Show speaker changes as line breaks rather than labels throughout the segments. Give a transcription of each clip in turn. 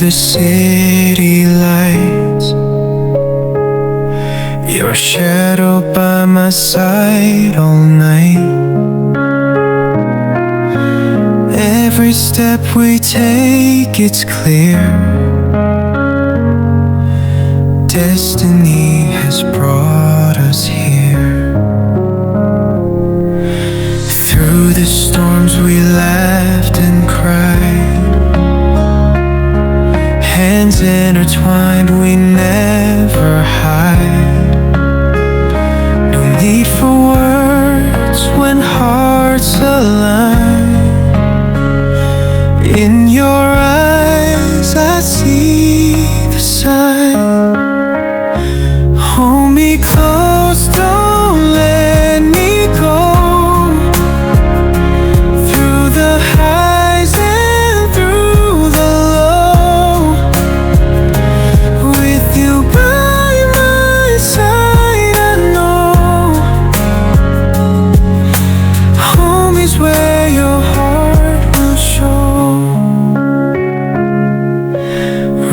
the city lights, your shadow by my side all night. Every step we take, it's clear. Destiny has brought us here. Through the storms we laughed and cried, hands intertwined, we never hide. No need for words when hearts align. In your eyes I see the sign. Hold me close, don't let me go. Through the highs and through the low, with you by my side, I know home is where your heart will show.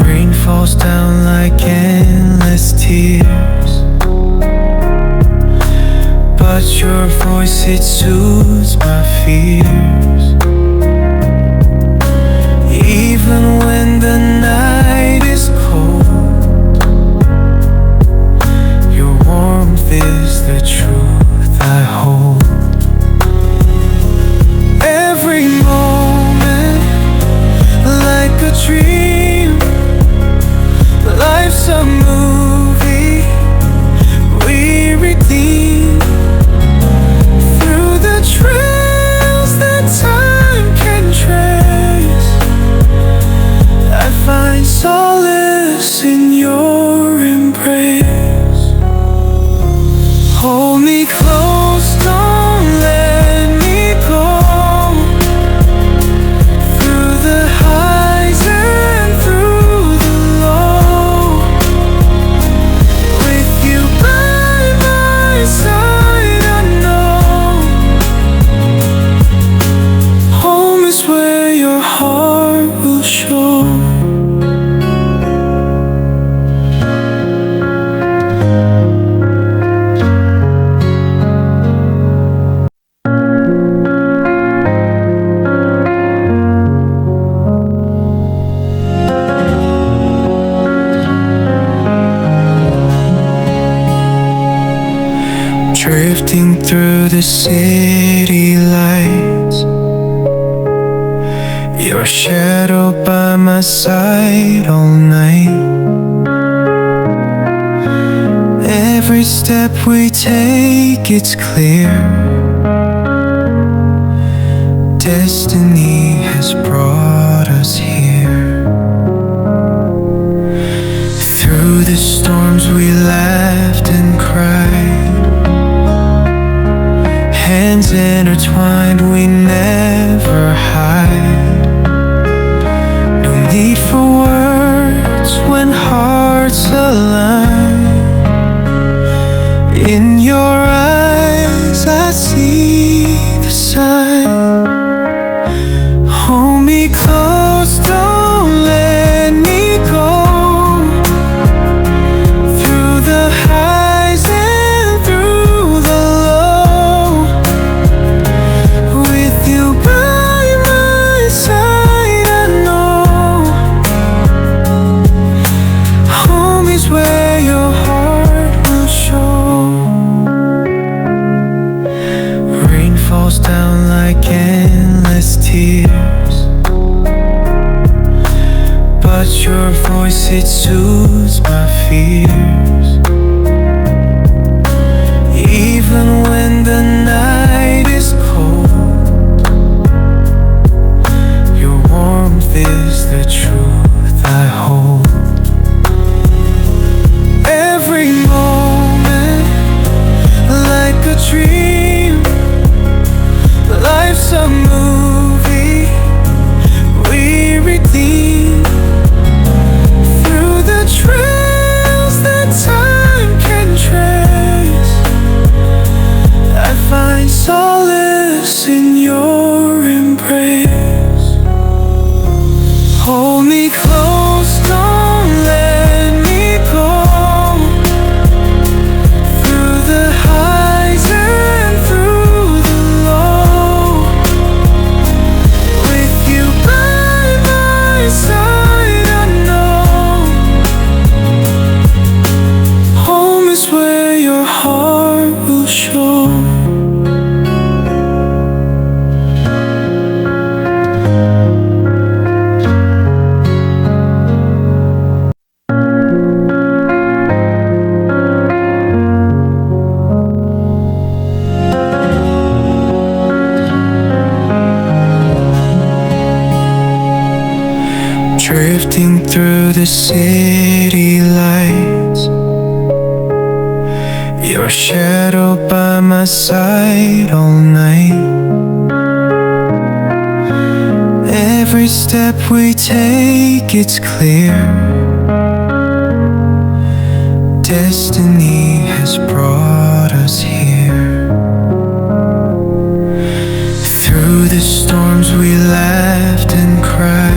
Rain falls down like endless tears, but your voice, it soothes my fears. Even when the night is cold, your warmth is the truth I hold. Every moment like a dream, life's a movie we redeem. Through the trails that time can trace, I find solace in your embrace. Hold me close, don't let me go. Through the highs and through the low, with you by my side, I know home is where your heart will show. Drifting through the city lights, your shadow by my side all night. Every step we take, it's clear. Destiny has brought us here. Through the storms we laughed and cried, hands intertwined, we never hide. No need for words when hearts align. In your eyes I see the sign. Hold me close, don't let me go. Through the highs and through the low, with you by my side, I know home is where your heart will show. Rain falls down like endless tears, but your voice, it soothes my fears. Even when the night is cold, your warmth is the truth I hold. Every moment like a dream, life's a movie we redeem. Through the trails that time the city lights, your shadow by my side all night. Every step we take, it's clear, destiny has brought us here. Through the storms we laughed and cried,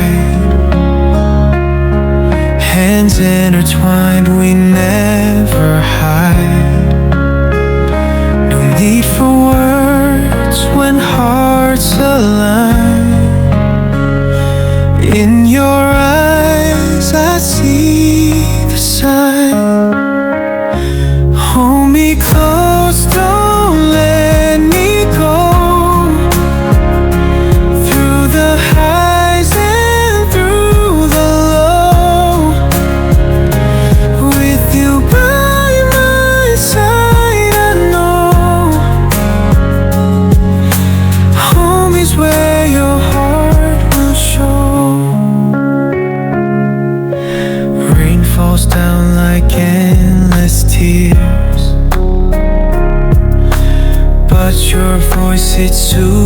hands intertwined, we never hide. No need for words when hearts align. In your eyes I see the sign. Hold me close, don't let me go. Through the highs and through the low, with you by my side, I know home is where your heart will show. Rain falls down like endless tears, but your voice, it soothes